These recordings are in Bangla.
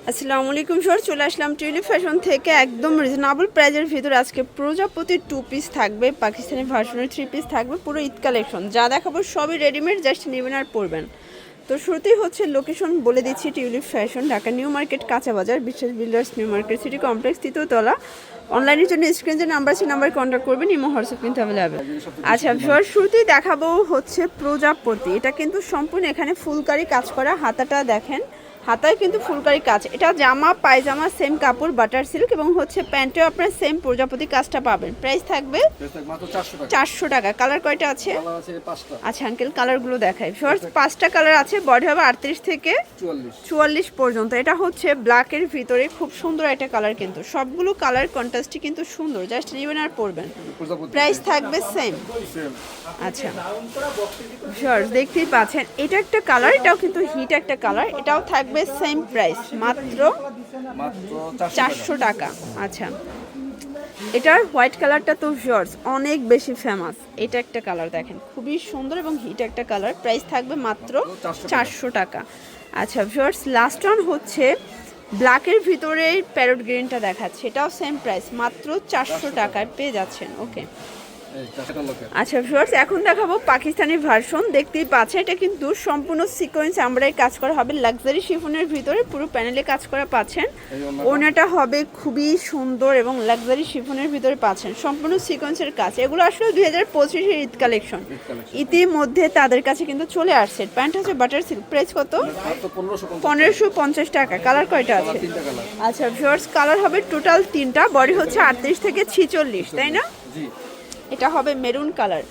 আসসালামু আলাইকুম স্যার, চলে আসলাম টিউলিপ ফ্যাশন থেকে একদম রিজনেবল প্রাইজের ভিতরে। আজকে প্রজাপতির 2 পিস থাকবে, পাকিস্তানি ভার্সনের 3 পিস থাকবে, পুরো ঈদ কালেকশন। যা দেখাবো সবই রেডিমেড, জাস্ট নেবেন আর পরবেন। তো শুরুতেই হচ্ছে লোকেশন বলে দিচ্ছি, tulip fashion, Dhaka new market, কাঁচা বাজার, Biswas builders, new market city complex, 3য় তলা। অনলাইনের জন্য স্ক্রিন যে নাম্বার আছে নাম্বারে কন্ট্যাক্ট করবেন, ইমো হোয়াটসঅ্যাপ কিন্তু অ্যাভেলেবেল। আচ্ছা স্যার, শুরুতেই দেখাবো হচ্ছে প্রজাপতি। এটা কিন্তু সম্পূর্ণ এখানে ফুলকারি কাজ করা, হাতাটা দেখেন, হাতায় কিন্তু ফুলকারি কাজ। এটা জামা পায়জামা সেম কাপড়, বাটার সিল্ক, এবং হচ্ছে প্যান্টেও আপনার সেম প্রজাপতি কাজটা পাবেন। প্রাইস থাকবে 400 টাকা। কালার কয়টা আছে? আচ্ছা আঙ্কেল, কালারগুলো দেখাই। ফার্স্ট 5টা কালার আছে, বডি হবে 38 থেকে 44 পর্যন্ত। এটা হচ্ছে ব্ল্যাকের ভিতরে খুব সুন্দর একটা কালার, কিন্তু সবগুলো কালার কন্ট্রাস্টই কিন্তু সুন্দর, জাস্ট নেবেন আর পরবেন। প্রাইস থাকবে সেম। আচ্ছা শর্টস দেখতেই পাচ্ছেন, এটা একটা কালার, এটাও কিন্তু হিট একটা কালার, এটাও থাকবে সেম প্রাইস, মাত্র 400 টাকা। আচ্ছা, এটার হোয়াইট কালারটা তো শর্টস অনেক বেশি ফেমাস। এটা একটা কালার দেখেন, খুবই সুন্দর এবং হিট একটা কালার, প্রাইস থাকবে মাত্র 400 টাকা। আচ্ছা শর্টস, লাস্ট ওয়ান হচ্ছে ব্ল্যাকের ভিতরে প্যারট গ্রিনটা দেখাচ্ছে, এটাও সেম প্রাইস, মাত্র 400 টাকায় পেয়ে যাচ্ছেন। ওকে আচ্ছা ভিউয়ার্স, এখন দেখাবো পাকিস্তানি ভার্সন। দেখতেই পাচ্ছেন, এটা কিন্তু সম্পূর্ণ সিকোয়েন্স আমরাই কাজ করা হবে, লাক্সারি শিফনের ভিতরে পুরো প্যানেলে কাজ করা পাচ্ছেন। ওড়নাটা হবে খুবই সুন্দর এবং লাক্সারি শিফনের ভিতরে পাচ্ছেন, সম্পূর্ণ সিকোয়েন্সের কাজ। এগুলো আসলে 2025-এর ঈদ কালেকশন, ইতিমধ্যে তাদের কাছে কিন্তু চলে আসছে। প্যান্ট হচ্ছে বাটার সিল্ক, প্রাইস কত? 1550 টাকা। কালার কয়টা আছে? আচ্ছা ভিউয়ার্স, কালার হবে টোটাল 3টা, বডি হচ্ছে 38 থেকে 46, তাই না? এটা হবে মেরুন কালার,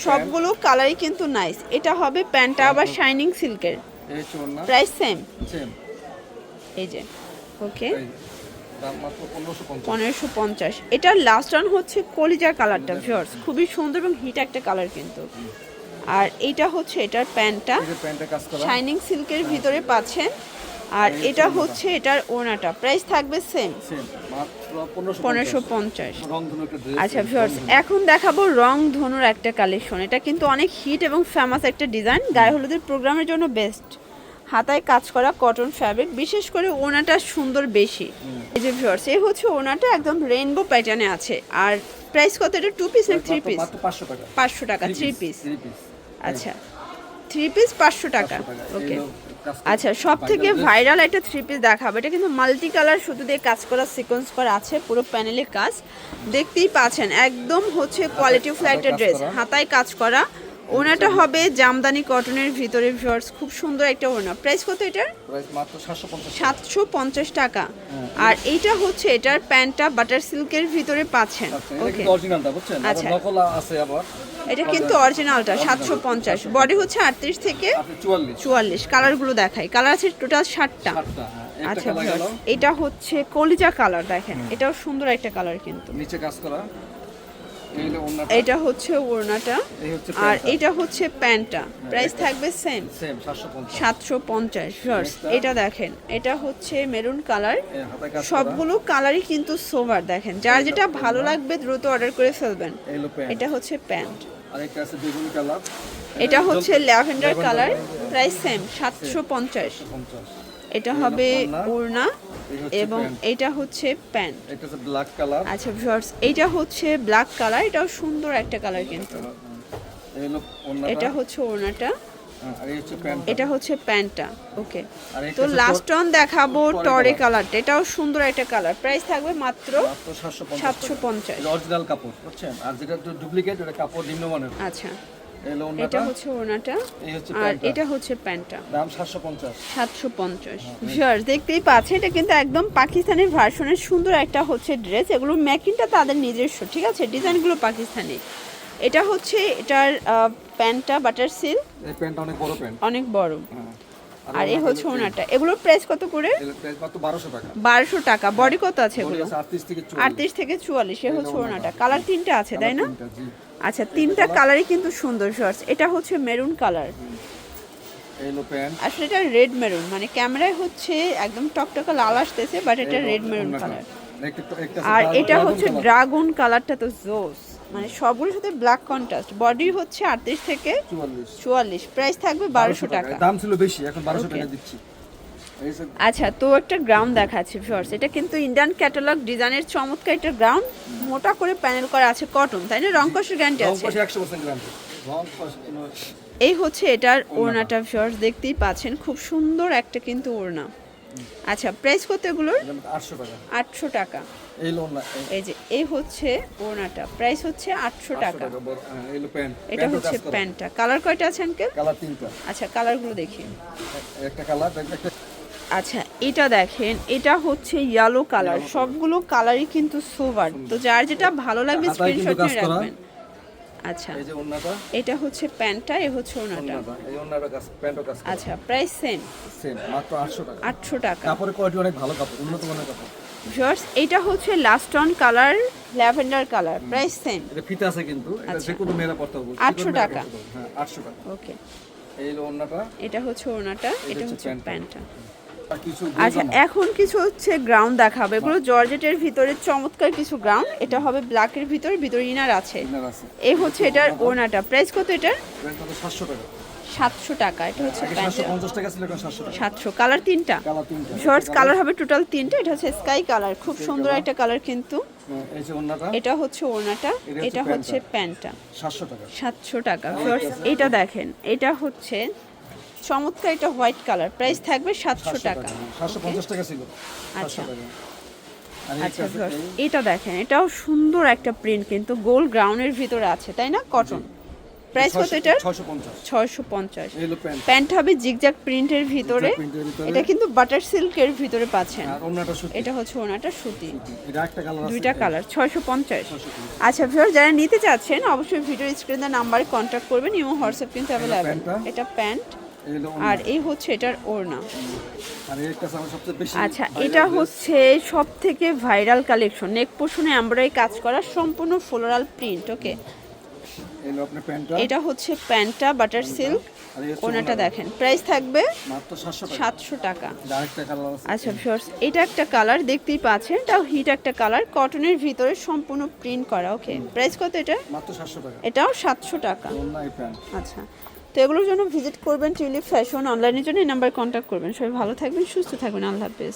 সবগুলো কালারই কিন্তু নাইস। এটা হবে প্যান্টটা আবার শাইনিং সিল্কের, প্রাইস সেম। এই যে ওকে 1550। এটার লাস্ট ওয়ান হচ্ছে কলিজা কালারটা ভিউয়ার্স, খুবই সুন্দর এবং হিট একটা কালার কিন্তু। আর এইটা হচ্ছে এটার প্যান্টটা শাইনিং সিল্কের ভিতরে পাচ্ছেন, আর এটা হচ্ছে এটার ওড়নাটা, প্রাইস থাকবে সেম 1550। আচ্ছা ভিউয়ার্স, এখন দেখাবো রং ধনুর একটা কালেকশন। এটা কিন্তু অনেক হিট এবং ফেমাস একটা ডিজাইন, গায়ে হলুদের প্রোগ্রামের জন্য বেস্ট। হাতায় কাজ করা কটন ফ্যাব্রিক, বিশেষ করে ওড়নাটা সুন্দর বেশি। এই যে ভিউয়ার্স, এই হচ্ছে ওড়নাটা একদম রেইনবো প্যাটার্নে আছে। আর প্রাইস কত? এটা 2 পিস না 3 পিস? 500 টাকা 3 পিস। আচ্ছা 3 পিস 500 টাকা। ওকে আচ্ছা, সব থেকে ভাইরাল একটা 3 পিস দেখাবো। এটা কিন্তু মাল্টি কালার সুতো দিয়ে কাজ করা, সিকোয়েন্স করা আছে, পুরো প্যানেলে কাজ দেখতেই পাচ্ছেন, একদম হচ্ছে কোয়ালিটি ফ্ল্যাট ড্রেস, হাতায় কাজ করা। ওনাটা হবে জামদানি কটনের ভিতরে ভিউয়ার্স, খুব সুন্দর একটা ওনা। প্রাইস কত এটার? মাত্র 750 টাকা। আর এইটা হচ্ছে এটার প্যান্টটা বাটার সিল্কের ভিতরে পাচ্ছেন। ওকে আচ্ছা, এটা কিন্তু অরিজিনালটা 750, বডি হচ্ছে 38 থেকে 44। কালারগুলো দেখাই, কালার আছে টোটাল 60টা। আচ্ছা এটা হচ্ছে কলিজা কালার, দেখেন এটাও সুন্দর একটা কালার কিন্তু, নিচে কাজ করা। এটা হচ্ছে ওড়নাটা, আর এটা হচ্ছে প্যান্টটা, প্রাইস থাকবে সেম 750। এটা দেখেন, এটা হচ্ছে মেরুন কালার, সবগুলো কালারই কিন্তু সোভার। দেখেন যার যেটা ভালো লাগবে দ্রুত অর্ডার করে ফেলবেন। এটা হচ্ছে প্যান্ট, এটা হচ্ছে ল্যাভেন্ডার কালার, প্রাইস সেম 750। এটা হবে ওড়না এবং এটা হচ্ছে প্যান্ট। আচ্ছা ভিউয়ার্স, এইটা হচ্ছে ব্ল্যাক কালার, এটাও সুন্দর একটা কালার কিন্তু। এটা হচ্ছে ওড়নাটা, এটা হচ্ছে প্যান্টটা। ওকে, তো লাস্ট অন দেখাবো টরে কালারটা, এটাও সুন্দর একটা কালার, প্রাইস থাকবে মাত্র 750। অরিজিনাল কাপড় বুঝছেন, আর যেটা ডুপ্লিকেট ওটা কাপড় নিম্নমানের। আচ্ছা এটা হচ্ছে ওড়নাটা, আর এটা হচ্ছে প্যান্টটা, দাম 750। ভিউয়ার্স দেখতেই পাচ্ছেন, এটা কিন্তু একদম পাকিস্তানি ভার্সনের সুন্দর একটা হচ্ছে ড্রেস। এগুলো মেকিংটা তাদের নিজস্ব, ঠিক আছে, ডিজাইনগুলো পাকিস্তানি। এটা হচ্ছে এটার প্যান্টটা বাটার সিল্ক, এই প্যান্টটা অনেক বড় প্যান্ট, অনেক বড়। আর এই হচ্ছে ওনাটা, এগুলোর প্রাইস কত করে? 1200 টাকা। বডি কত আছে এগুলো? 38 থেকে 44। এ হচ্ছে ওনাটা, কালার 3টা আছে তাই না? আচ্ছা 3টা কালারই কিন্তু সুন্দর শর্টস। এটা হচ্ছে মেরুন কালার, আসলে এটা রেড মেরুন, মানে ক্যামেরায় হচ্ছে একদম টকটকা লাল আসতেছে, বাট এটা রেড মেরুন কালার। আর এটা হচ্ছে ড্রাগন কালারটা তো জোস, মানে সবগুলোর সাথে ব্ল্যাক কন্ট্রাস্ট। বডি হচ্ছে 38 থেকে 44, প্রাইস থাকবে 1200 টাকা। দাম ছিল বেশি, এখন 1200 টাকা দিচ্ছি। এই যে আচ্ছা, তো একটা গ্রাউন্ড দেখাচ্ছি ভিউয়ার্স, এটা কিন্তু ইন্ডিয়ান ক্যাটালগ ডিজাইনের চমৎকার একটা গ্রাউন্ড, মোটা করে প্যানেল করা আছে, কটন, তাই না? রং কষের গ্যারান্টি রং আছে। কষে 100% গ্যারান্টি। রং কষ কোনো এই হচ্ছে এটার ওড়নাটা ভিউয়ার্স, দেখতেই পাচ্ছেন খুব সুন্দর একটা কিন্তু ওড়না। আচ্ছা, প্রাইস কত এগুলোর? 800 টাকা। 800 টাকা। এই লোন না এই যে এই হচ্ছে ওড়নাটা, প্রাইস হচ্ছে 800 টাকা। এই লো প্যান্ট। এটা হচ্ছে প্যান্টটা। কালার কয়টা আছে আঙ্কেল? কালার 3টা। আচ্ছা, কালারগুলো দেখি। একটা কালার একটা আচ্ছা, এটা দেখেন, এটা হচ্ছে ইয়েলো কালার, সবগুলো কালারই কিন্তু সোবার, তো যার যেটা ভালো লাগবে হাতায় কিন্তু স্ক্রিনশট কাজ নিয়ে করা। রাখবেন। আচ্ছা, এই যে ওন্নাটা, এটা হচ্ছে প্যান্টটা, এ হচ্ছে ওড়নাটা। ওন্নাটা এই ওন্নাটা কাজ প্যান্টও কাজ আচ্ছা, প্রাইস সেম সেম মাত্র 800 টাকা। 800 টাকা। কাপড়ের কোয়ালিটি অনেক ভালো, কাপড় উন্নত মানের কাপড়। ভিউয়ার্স, এটা হচ্ছে last on colour, lavender colour, price same. এটা ফিতা আছে কিন্তু এটা যে কোনো মেয়েরা পড়তে পারবে। 800 টাকা। হ্যাঁ 800 টাকা। ওকে, এই লো ওন্নাটা। এটা হচ্ছে ওড়নাটা, এটা হচ্ছে হচ্ছে প্যান্টটা। আর কিছু আচ্ছা, এখন কিছু হচ্ছে গ্রাউন্ড দেখাবে, এগুলো জর্জেটের ভিতরে চমৎকার কিছু গ্রাউন্ড। এটা হবে ব্ল্যাকের ভিতরে, ভিতরে ইনার আছে। ইনার আছে। এই হচ্ছে এটার ওড়নাটা, প্রাইস কত এটার? প্যান্ট কত 700 টাকা। 700 টাকা। এটা হচ্ছে আগে প্যান্টটা 750 টাকা ছিল এখন 700 টাকা। 700। কালার তিনটা, কালার 3টা। শর্টস কালার হবে টোটাল তিনটা। এটা হচ্ছে স্কাই কালার, খুব সুন্দর একটা কালার কিন্তু। এই যে ওন্নাটা এটা হচ্ছে ওড়নাটা, এটা হচ্ছে প্যান্টটা। 700 টাকা। 700 টাকা। শর্টস এটা দেখেন, এটা হচ্ছে চমৎকার, এটা হোয়াইট কালার, প্রাইস থাকবে 700 টাকা। 750 টাকা ছিল। আচ্ছা। 700 টাকা। আর আচ্ছা ভিউয়ার্স, এটা দেখেন, এটাও সুন্দর একটা প্রিন্ট কিন্তু গোল গ্রাউন্ডের ভিতরে আছে, তাই না? কটন। প্রাইস কত এটার? 650। 650। এই লো প্যান্ট। প্যান্ট হবে জিগজ্যাগ প্রিন্টের ভিতরে, প্রিন্টের ভিতরে। এটা কিন্তু বাটার সিল্কের ভিতরে পাচ্ছেন। আর ওন্নাটা সুতি। এটা হচ্ছে ওনাটা সুতি। এটা একটা কালার আছে। দুইটা কালার, 650। আচ্ছা ভিউয়ার, যারা নিতে চাচ্ছেন অবশ্যই ভিডিও স্ক্রিনে নাম্বারে কন্ট্যাক্ট করবেন, ইমো হোয়াটসঅ্যাপ কিন্তু অ্যাভেলেবেল। এটা প্যান্ট, এই লো আর এই হচ্ছে এটার ওড়না। আর একটা আমার সবচেয়ে বেশি আচ্ছা, এটা হচ্ছে সব থেকে ভাইরাল কালেকশন, নেক পোর্শনে এমব্রয়ডারি কাজ করা, সম্পূর্ণ ফ্লোরাল প্রিন্ট। ওকে, এই লো আপনার প্যান্টটা। এটা হচ্ছে প্যান্টটা, বাটার সিল্ক। আর এই হচ্ছে ওড়নাটা দেখেন, প্রাইস থাকবে মাত্র 700 টাকা। 700 টাকা। আরেকটা কালার আছে। আচ্ছা ভিউয়ার্স, এটা একটা কালার দেখতেই পাচ্ছেন, এটাও হিট একটা কালার, কটনের ভিতরে সম্পূর্ণ প্রিন্ট করা। ওকে, প্রাইস কত এটা? মাত্র 700 টাকা। এটাও 700 টাকা। ওন্না এই প্যান্ট। আচ্ছা, তো এগুলোর জন্য ভিজিট করবেন টিউলিপ ফ্যাশন, অনলাইনের জন্য এই নাম্বার কন্ট্যাক্ট করবেন। সবাই ভালো থাকবেন, সুস্থ থাকবেন, আল্লাহ হাফেজ।